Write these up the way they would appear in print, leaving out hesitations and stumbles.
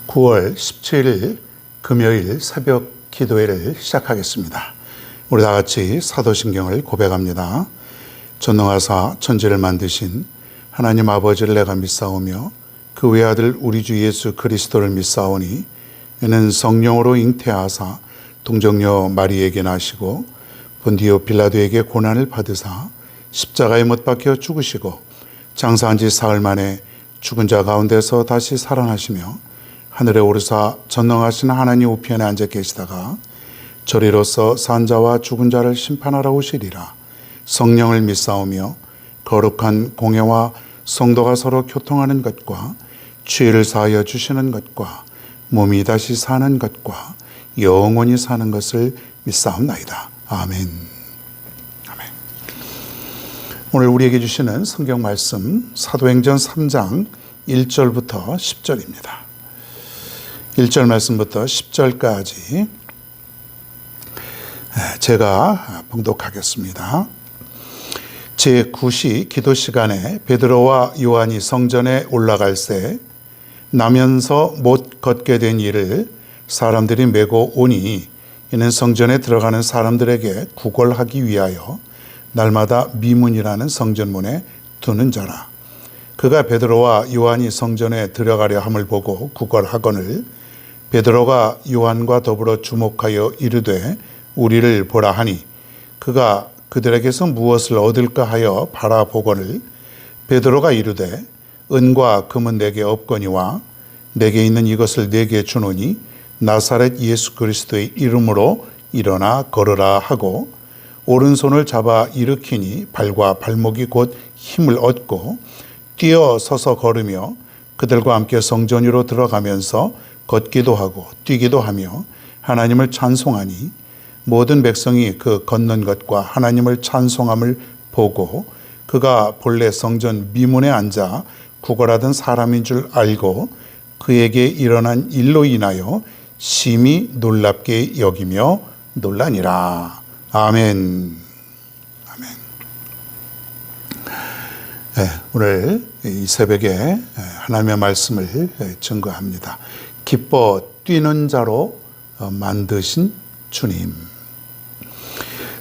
9월 17일 금요일 새벽 기도회를 시작하겠습니다. 우리 다 같이 사도신경을 고백합니다. 전능하사 천지를 만드신 하나님 아버지를 내가 믿사오며 그 외아들 우리 주 예수 그리스도를 믿사오니 이는 성령으로 잉태하사 동정녀 마리에게 나시고 본디오 빌라도에게 고난을 받으사 십자가에 못 박혀 죽으시고 장사한 지 사흘 만에 죽은 자 가운데서 다시 살아나시며 하늘에 오르사 전능하신 하나님 우편에 앉아 계시다가 저리로서 산 자와 죽은 자를 심판하러 오시리라. 성령을 믿사오며 거룩한 공회와 성도가 서로 교통하는 것과 죄를 사하여 주시는 것과 몸이 다시 사는 것과 영원히 사는 것을 믿사옵나이다. 아멘. 아멘. 오늘 우리에게 주시는 성경 말씀 사도행전 3장 1절부터 10절입니다. 1절 말씀부터 10절까지 제가 봉독하겠습니다. 제9시 기도 시간에 베드로와 요한이 성전에 올라갈새 나면서 못 걷게 된 이를 사람들이 메고 오니 이는 성전에 들어가는 사람들에게 구걸하기 위하여 날마다 미문이라는 성전문에 두는 자라. 그가 베드로와 요한이 성전에 들어가려 함을 보고 구걸하거늘 베드로가 요한과 더불어 주목하여 이르되 우리를 보라 하니 그가 그들에게서 무엇을 얻을까 하여 바라보거늘 베드로가 이르되 은과 금은 내게 없거니와 내게 있는 이것을 내게 주노니 나사렛 예수 그리스도의 이름으로 일어나 걸으라 하고 오른손을 잡아 일으키니 발과 발목이 곧 힘을 얻고 뛰어 서서 걸으며 그들과 함께 성전으로 들어가면서 걷기도 하고 뛰기도 하며 하나님을 찬송하니 모든 백성이 그 걷는 것과 하나님을 찬송함을 보고 그가 본래 성전 미문에 앉아 구걸하던 사람인 줄 알고 그에게 일어난 일로 인하여 심히 놀랍게 여기며 놀라니라. 아멘. 아멘. 네, 오늘 이 새벽에 하나님의 말씀을 증거합니다. 기뻐 뛰는 자로 만드신 주님.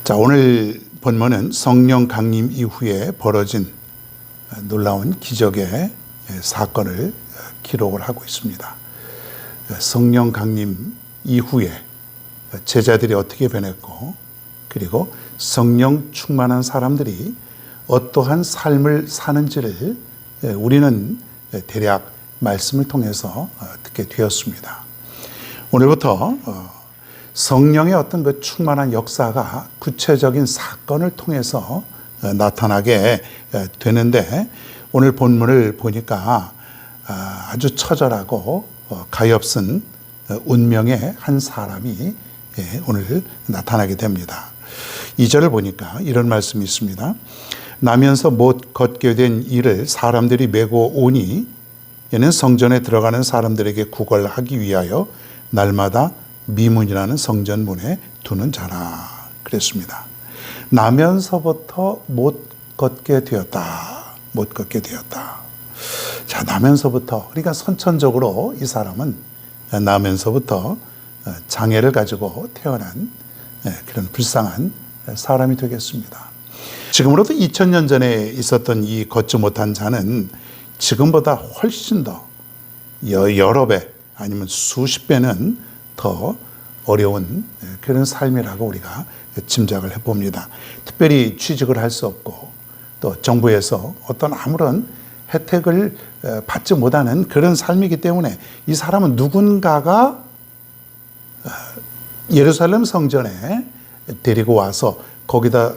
자, 오늘 본문은 성령 강림 이후에 벌어진 놀라운 기적의 사건을 기록을 하고 있습니다. 성령 강림 이후에 제자들이 어떻게 변했고 그리고 성령 충만한 사람들이 어떠한 삶을 사는지를 우리는 대략 말씀을 통해서 듣게 되었습니다. 오늘부터 성령의 어떤 그 충만한 역사가 구체적인 사건을 통해서 나타나게 되는데 오늘 본문을 보니까 아주 처절하고 가엾은 운명의 한 사람이 오늘 나타나게 됩니다. 2절을 보니까 이런 말씀이 있습니다. 나면서 못 걷게 된 이를 사람들이 메고 오니 이는 성전에 들어가는 사람들에게 구걸하기 위하여 날마다 미문이라는 성전문에 두는 자라 그랬습니다. 나면서부터 못 걷게 되었다. 못 걷게 되었다. 자, 나면서부터 그러니까 선천적으로 이 사람은 나면서부터 장애를 가지고 태어난 그런 불쌍한 사람이 되겠습니다. 지금으로부터 2000년 전에 있었던 이 걷지 못한 자는 지금보다 훨씬 더 여러 배 아니면 수십 배는 더 어려운 그런 삶이라고 우리가 짐작을 해봅니다. 특별히 취직을 할 수 없고 또 정부에서 어떤 아무런 혜택을 받지 못하는 그런 삶이기 때문에 이 사람은 누군가가 예루살렘 성전에 데리고 와서 거기다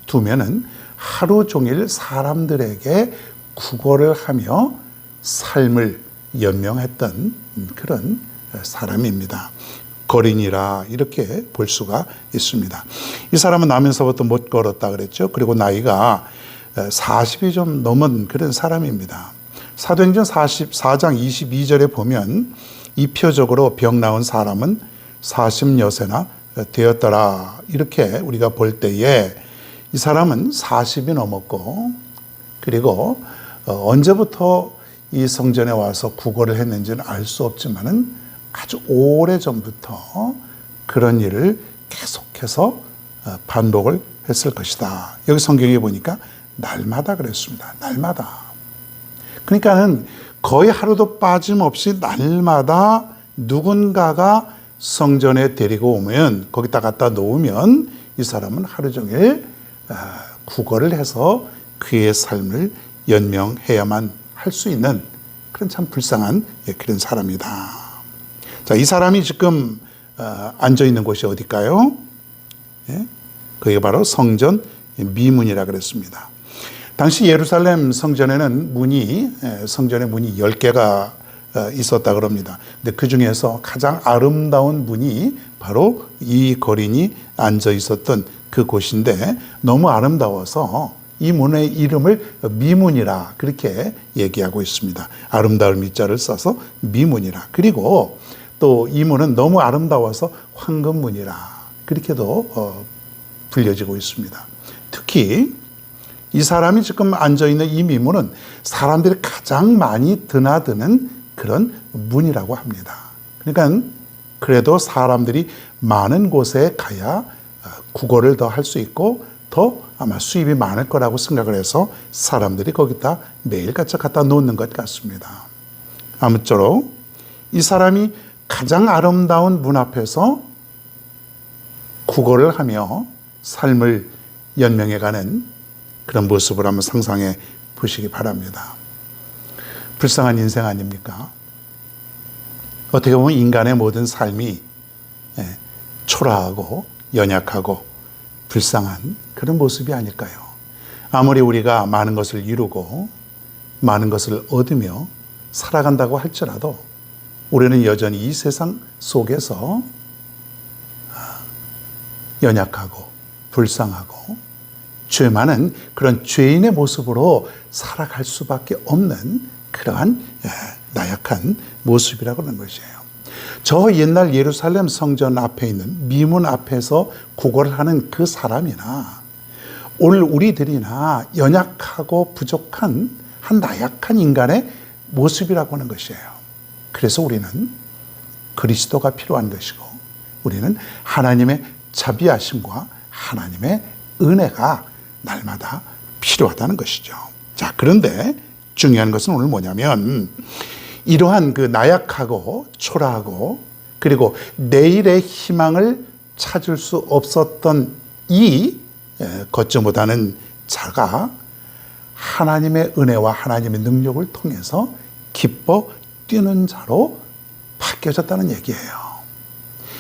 두면은 하루 종일 사람들에게 구걸을 하며 삶을 연명했던 그런 사람입니다. 거린이라 이렇게 볼 수가 있습니다. 이 사람은 나면서부터 못 걸었다 그랬죠. 그리고 나이가 40이 좀 넘은 그런 사람입니다. 사도행전 44장 22절에 보면 이표적으로 병 나은 사람은 40여세나 되었더라. 이렇게 우리가 볼 때에 이 사람은 40이 넘었고 그리고 언제부터 이 성전에 와서 구걸을 했는지는 알 수 없지만은 아주 오래전부터 그런 일을 계속해서 반복을 했을 것이다. 여기 성경에 보니까 날마다 그랬습니다. 날마다. 그러니까는 거의 하루도 빠짐없이 날마다 누군가가 성전에 데리고 오면 거기다 갖다 놓으면 이 사람은 하루 종일 구걸을 해서 그의 삶을 연명해야만 할 수 있는 그런 참 불쌍한 그런 사람이다. 자, 이 사람이 지금 앉아 있는 곳이 어딜까요? 그게 바로 성전 미문이라 그랬습니다. 당시 예루살렘 성전에는 성전의 문이 10개가 있었다 그럽니다. 근데 그 중에서 가장 아름다운 문이 바로 이 거린이 앉아 있었던 그 곳인데 너무 아름다워서 이 문의 이름을 미문이라 그렇게 얘기하고 있습니다. 아름다울 미자를 써서 미문이라. 그리고 또 이 문은 너무 아름다워서 황금문이라 그렇게도 불려지고 있습니다. 특히 이 사람이 지금 앉아있는 이 미문은 사람들이 가장 많이 드나드는 그런 문이라고 합니다. 그러니까 그래도 사람들이 많은 곳에 가야 구걸을 더 할 수 있고 더 아마 수입이 많을 거라고 생각을 해서 사람들이 거기다 매일같이 갖다 놓는 것 같습니다. 아무쪼록 이 사람이 가장 아름다운 문 앞에서 구걸을 하며 삶을 연명해가는 그런 모습을 한번 상상해 보시기 바랍니다. 불쌍한 인생 아닙니까? 어떻게 보면 인간의 모든 삶이 초라하고 연약하고 불쌍한 그런 모습이 아닐까요? 아무리 우리가 많은 것을 이루고 많은 것을 얻으며 살아간다고 할지라도 우리는 여전히 이 세상 속에서 연약하고 불쌍하고 죄 많은 그런 죄인의 모습으로 살아갈 수밖에 없는 그러한 나약한 모습이라고 하는 것이에요. 저 옛날 예루살렘 성전 앞에 있는 미문 앞에서 구걸을 하는 그 사람이나 오늘 우리들이나 연약하고 부족한 한 나약한 인간의 모습이라고 하는 것이에요. 그래서 우리는 그리스도가 필요한 것이고 우리는 하나님의 자비하심과 하나님의 은혜가 날마다 필요하다는 것이죠. 자, 그런데 중요한 것은 오늘 뭐냐면 이러한 그 나약하고 초라하고 그리고 내일의 희망을 찾을 수 없었던 이 걷지 못하는 자가 하나님의 은혜와 하나님의 능력을 통해서 기뻐 뛰는 자로 바뀌어졌다는 얘기예요.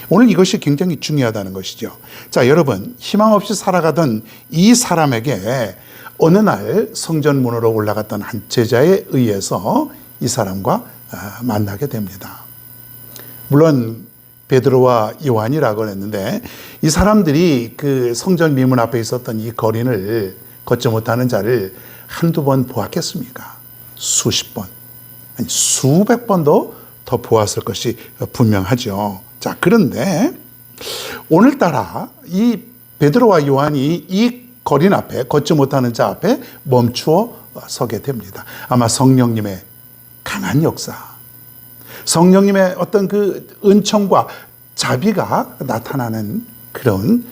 오늘 이것이 굉장히 중요하다는 것이죠. 자, 여러분, 희망 없이 살아가던 이 사람에게 어느 날 성전문으로 올라갔던 한 제자에 의해서 이 사람과 만나게 됩니다. 물론 베드로와 요한이라고 했는데 이 사람들이 그 성전 미문 앞에 있었던 이 거린을 걷지 못하는 자를 한두 번 보았겠습니까? 수십 번, 아니 수백 번도 더 보았을 것이 분명하죠. 자, 그런데 오늘따라 이 베드로와 요한이 이 거린 앞에 걷지 못하는 자 앞에 멈추어 서게 됩니다. 아마 성령님의 강한 역사, 성령님의 어떤 그 은총과 자비가 나타나는 그런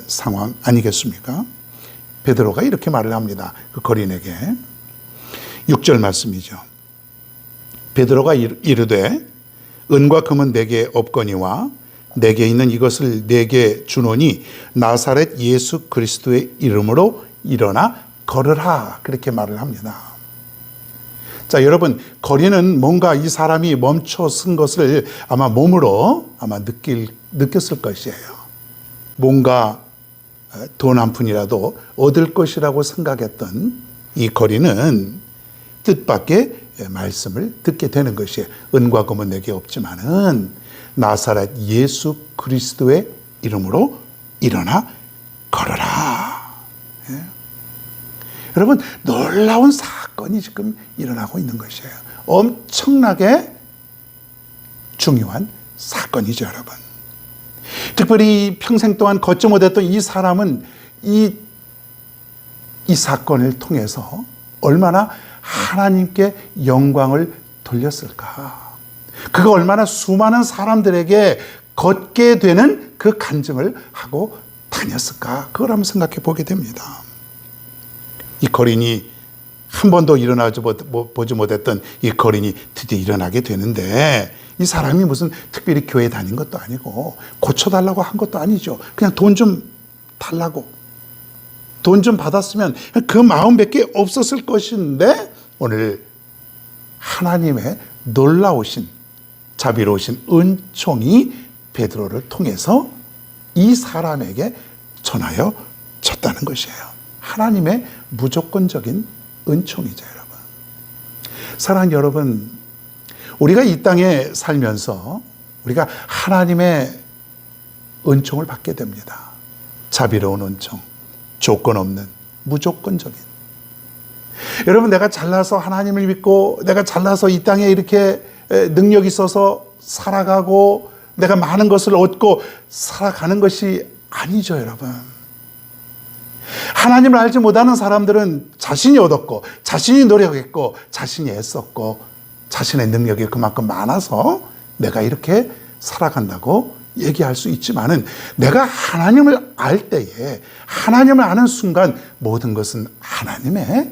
상황 아니겠습니까? 베드로가 이렇게 말을 합니다. 그 거린에게 6절 말씀이죠. 베드로가 이르되 은과 금은 내게 없거니와 내게 있는 이것을 내게 주노니 나사렛 예수 그리스도의 이름으로 일어나 걸으라, 그렇게 말을 합니다. 자, 여러분, 거린은 뭔가 이 사람이 멈춰 쓴 것을 아마 몸으로 아마 느꼈을 것이에요. 뭔가 돈 한 푼이라도 얻을 것이라고 생각했던 이 거린은 뜻밖의 말씀을 듣게 되는 것이에요. 은과 금은 내게 없지만은 나사렛 예수 그리스도의 이름으로 일어나 걸어라. 예? 여러분, 놀라운 사건이 지금 일어나고 있는 것이에요. 엄청나게 중요한 사건이죠, 여러분. 특별히 평생 동안 걷지 못했던 이 사람은 이 사건을 통해서 얼마나 하나님께 영광을 돌렸을까? 그가 얼마나 수많은 사람들에게 걷게 되는 그 간증을 하고 다녔을까? 그걸 한번 생각해 보게 됩니다. 이 거린이 한 번도 보지 못했던 이 거린이 드디어 일어나게 되는데, 이 사람이 무슨 특별히 교회 다닌 것도 아니고 고쳐달라고 한 것도 아니죠. 그냥 돈 좀 달라고, 돈 좀 받았으면 그 마음밖에 없었을 것인데, 오늘 하나님의 놀라우신 자비로우신 은총이 베드로를 통해서 이 사람에게 전하여 졌다는 것이에요. 하나님의 무조건적인 은총이죠, 여러분. 사랑하는 여러분, 우리가 이 땅에 살면서 우리가 하나님의 은총을 받게 됩니다. 자비로운 은총, 조건 없는 무조건적인. 여러분, 내가 잘나서 하나님을 믿고 내가 잘나서 이 땅에 이렇게 능력이 있어서 살아가고 내가 많은 것을 얻고 살아가는 것이 아니죠, 여러분. 하나님을 알지 못하는 사람들은 자신이 얻었고 자신이 노력했고 자신이 애썼고 자신의 능력이 그만큼 많아서 내가 이렇게 살아간다고 얘기할 수 있지만은, 내가 하나님을 알 때에, 하나님을 아는 순간 모든 것은 하나님의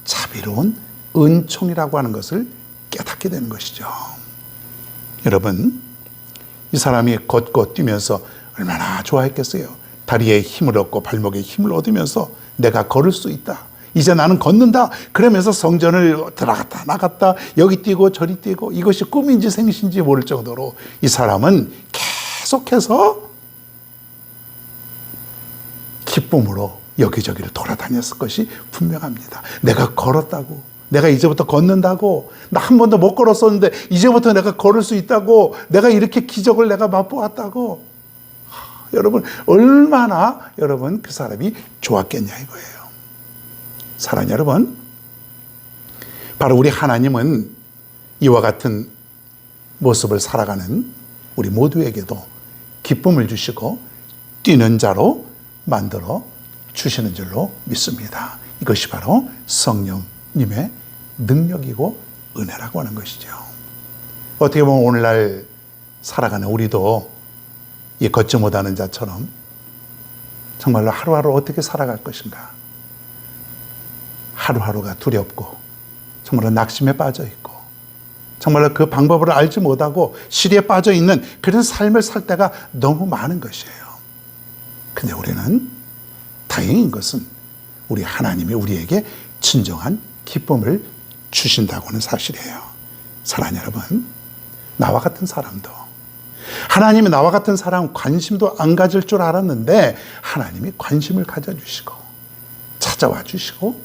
자비로운 은총이라고 하는 것을 깨닫게 되는 것이죠. 여러분, 이 사람이 걷고 뛰면서 얼마나 좋아했겠어요. 다리에 힘을 얻고 발목에 힘을 얻으면서 내가 걸을 수 있다, 이제 나는 걷는다, 그러면서 성전을 들어갔다 나갔다 여기 뛰고 저리 뛰고, 이것이 꿈인지 생신지 모를 정도로 이 사람은 계속해서 기쁨으로 여기저기를 돌아다녔을 것이 분명합니다. 내가 걸었다고, 내가 이제부터 걷는다고, 나 한 번도 못 걸었었는데 이제부터 내가 걸을 수 있다고, 내가 이렇게 기적을 내가 맛보았다고. 여러분, 얼마나 여러분 그 사람이 좋았겠냐 이거예요. 사랑하는 여러분, 바로 우리 하나님은 이와 같은 모습을 살아가는 우리 모두에게도 기쁨을 주시고 뛰는 자로 만들어 주시는 줄로 믿습니다. 이것이 바로 성령님의 능력이고 은혜라고 하는 것이죠. 어떻게 보면 오늘날 살아가는 우리도 이 걷지 못하는 자처럼 정말로 하루하루 어떻게 살아갈 것인가, 하루하루가 두렵고 정말로 낙심에 빠져 있고 정말로 그 방법을 알지 못하고 시리에 빠져 있는 그런 삶을 살 때가 너무 많은 것이에요. 근데 우리는 다행인 것은 우리 하나님이 우리에게 진정한 기쁨을 주신다고 하는 사실이에요. 사랑하는 여러분, 나와 같은 사람도, 하나님이 나와 같은 사람 관심도 안 가질 줄 알았는데 하나님이 관심을 가져주시고 찾아와 주시고,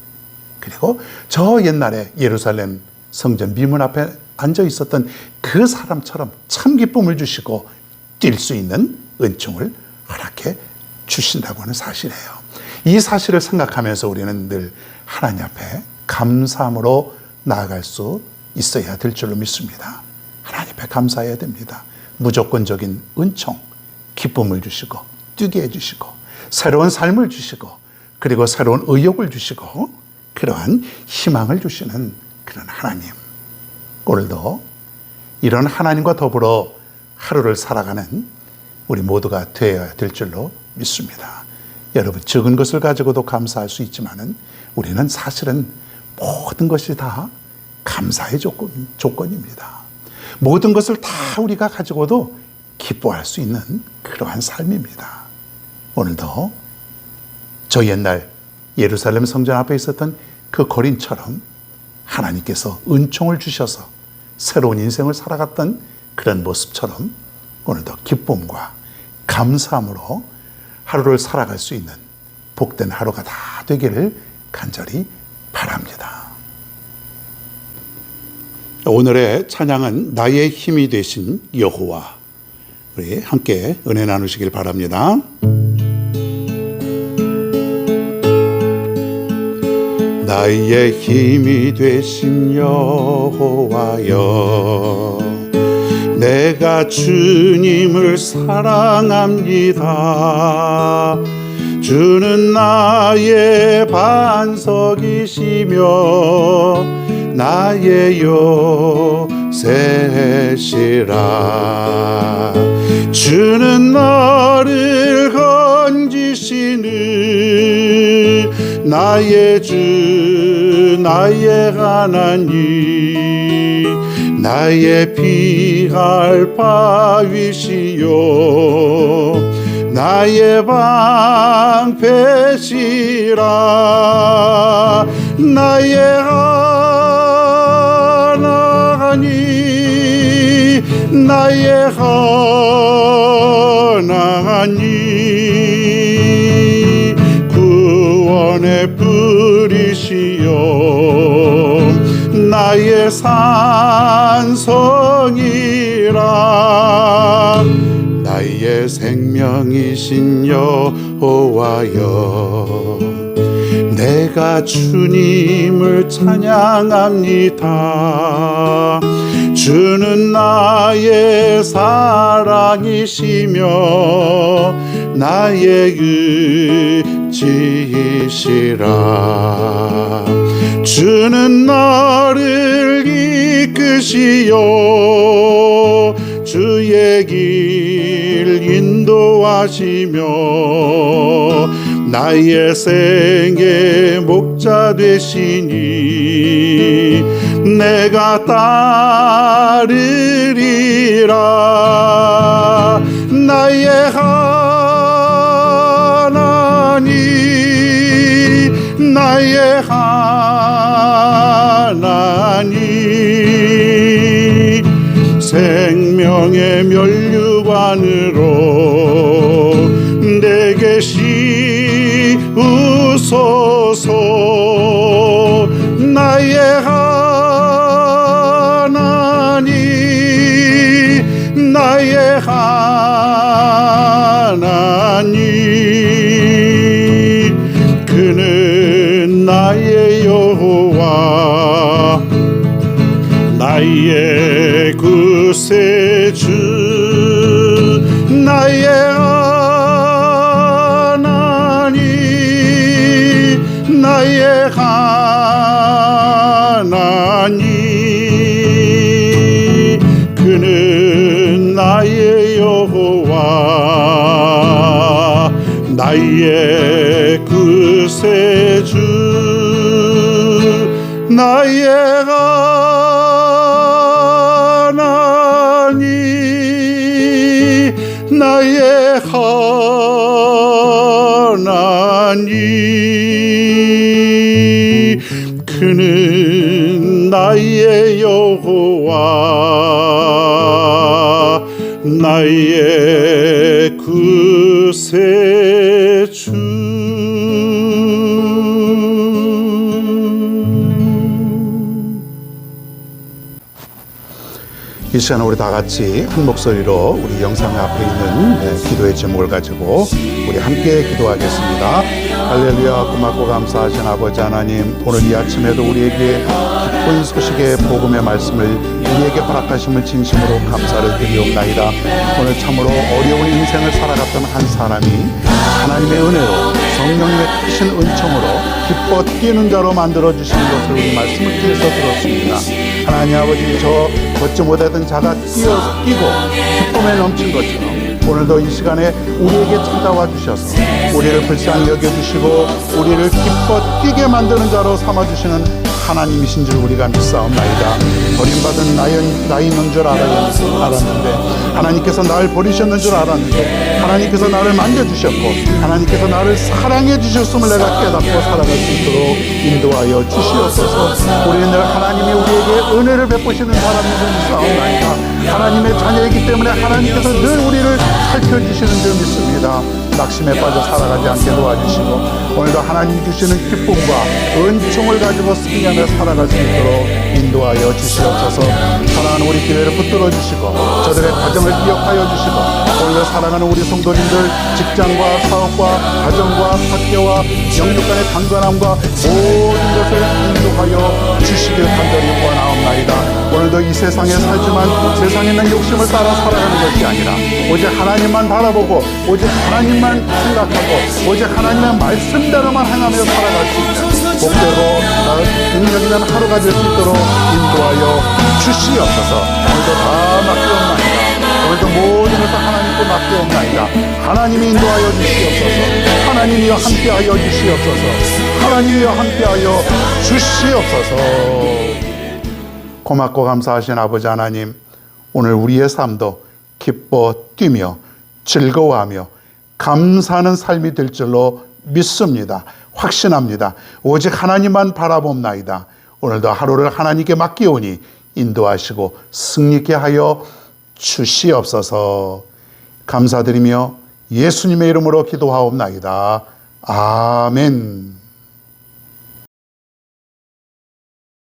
그리고 저 옛날에 예루살렘 성전 미문 앞에 앉아 있었던 그 사람처럼 참 기쁨을 주시고 뛸 수 있는 은총을 허락해 주신다고 하는 사실이에요. 이 사실을 생각하면서 우리는 늘 하나님 앞에 감사함으로 나아갈 수 있어야 될 줄로 믿습니다. 하나님 앞에 감사해야 됩니다. 무조건적인 은총, 기쁨을 주시고 뛰게 해주시고 새로운 삶을 주시고 그리고 새로운 의욕을 주시고 그러한 희망을 주시는 그런 하나님, 오늘도 이런 하나님과 더불어 하루를 살아가는 우리 모두가 되어야 될 줄로 믿습니다. 여러분, 적은 것을 가지고도 감사할 수 있지만은 우리는 사실은 모든 것이 다 감사의 조건입니다. 모든 것을 다 우리가 가지고도 기뻐할 수 있는 그러한 삶입니다. 오늘도 저 옛날 예루살렘 성전 앞에 있었던 그 거린처럼 하나님께서 은총을 주셔서 새로운 인생을 살아갔던 그런 모습처럼 오늘도 기쁨과 감사함으로 하루를 살아갈 수 있는 복된 하루가 다 되기를 간절히 바랍니다. 오늘의 찬양은 나의 힘이 되신 여호와, 우리 함께 은혜 나누시길 바랍니다. 나의 힘이 되신 여호와여, 내가 주님을 사랑합니다. 주는 나의 반석이시며 나의 요새시라. 주는 나를 건지시는 나의 주 나의 하나님, 나의 피할 바위시요 나의 방패시라. 나의 하나님, 나의 하나님, 구원의 뿌리시요 나의 산성이라. 나의 생명이신 여호와여, 내가 주님을 찬양합니다. 주는 나의 사랑이시며 나의 의지이시라. 주는 나를 이끄시어 주의 길 인도하시며 나의 생의 목자 되시니 내가 따르리라. 나의 하나님, 나의 하나님, 생명의 면류관으로 내게 씌우소서. 나의 하나님, 나의 하나님, 그는 나의 여호와, 나의 구세주, 나의 하나님, 나의 하나님, 그는 나의 여호와, 나의 구세주, 나의 하나님, 나의 하나님, 그는 나의 여호와, 나의 구세주. 이 시간 우리 다 같이 한 목소리로 우리 영상 앞에 있는 기도의 제목을 가지고 우리 함께 기도하겠습니다. 할렐루야. 고맙고 감사하신 아버지 하나님, 오늘 이 아침에도 우리에게 기쁜 소식의 복음의 말씀을 우리에게 허락하심을 진심으로 감사를 드리옵나이다. 오늘 참으로 어려운 인생을 살아갔던 한 사람이 하나님의 은혜로 성령님의 크신 은총으로 기뻐 뛰는 자로 만들어주시는 것을 우리 말씀을 통해서 들었습니다. 하나님 아버지, 저 걷지 못하던 자가 뛰고 기쁨에 넘친 것처럼 오늘도 이 시간에 우리에게 찾아와 주셔서 우리를 불쌍히 여겨주시고 우리를 기뻐 뛰게 만드는 자로 삼아주시는 하나님이신 줄 우리가 믿사옵나이다. 버림받은 나인 줄 알았는데 하나님께서 나를 버리셨는 줄 알았는데 하나님께서 나를 만져주셨고 하나님께서 나를 사랑해 주셨음을 내가 깨닫고 살아갈 수 있도록 인도하여 주시옵소서. 우리는 늘 하나님이 우리에게 은혜를 베푸시는 사람인 줄 믿사옵나이다. 하나님의 자녀이기 때문에 하나님께서 늘 우리를 살펴주시는 줄 믿습니다. 낙심에 빠져 살아가지 않게 도와주시고 오늘도 하나님 주시는 기쁨과 은총을 가지고 승리하는 향하며 살아갈 수 있도록 인도하여 주시옵소서. 사랑하는 우리 교회를 붙들어 주시고 저들의 가정을 기억하여 주시고 오늘도 사랑하는 우리 성도님들 직장과 사업과 가정과 학교와 영육 간의 강건함과 모든 것을 인도하여 주시길 간절히 원하옵나이다. 오늘도 이 세상에 살지만 세상에 있는 욕심을 따라 살아가는 것이 아니라 오직 하나님만 바라보고 오직 하나님만 생각하고 오직 하나님의 말씀대로만 행하며 살아갈 수 있는 복되고 능력 있는 하루가 될 수 있도록 인도하여 주시옵소서. 오늘도 다 맡기옵나이다. 오늘도 모든 것을 하나님께 맡기옵나이다. 하나님이 인도하여 주시옵소서. 하나님이여 함께하여 주시옵소서. 하나님이여 함께하여 주시옵소서. 고맙고 감사하신 아버지 하나님, 오늘 우리의 삶도 기뻐 뛰며 즐거워하며 감사하는 삶이 될 줄로 믿습니다. 확신합니다. 오직 하나님만 바라봅나이다. 오늘도 하루를 하나님께 맡기오니 인도하시고 승리케 하여 주시옵소서. 감사드리며 예수님의 이름으로 기도하옵나이다. 아멘.